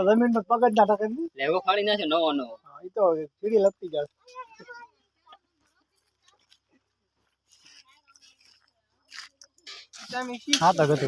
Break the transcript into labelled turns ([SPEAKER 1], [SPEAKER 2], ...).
[SPEAKER 1] જમીન પર પગ જ ના ટકે
[SPEAKER 2] લેવો ખાડી નાખે નવો નવો
[SPEAKER 1] એ તો સીડી લપટી જાય હા તો ગતિ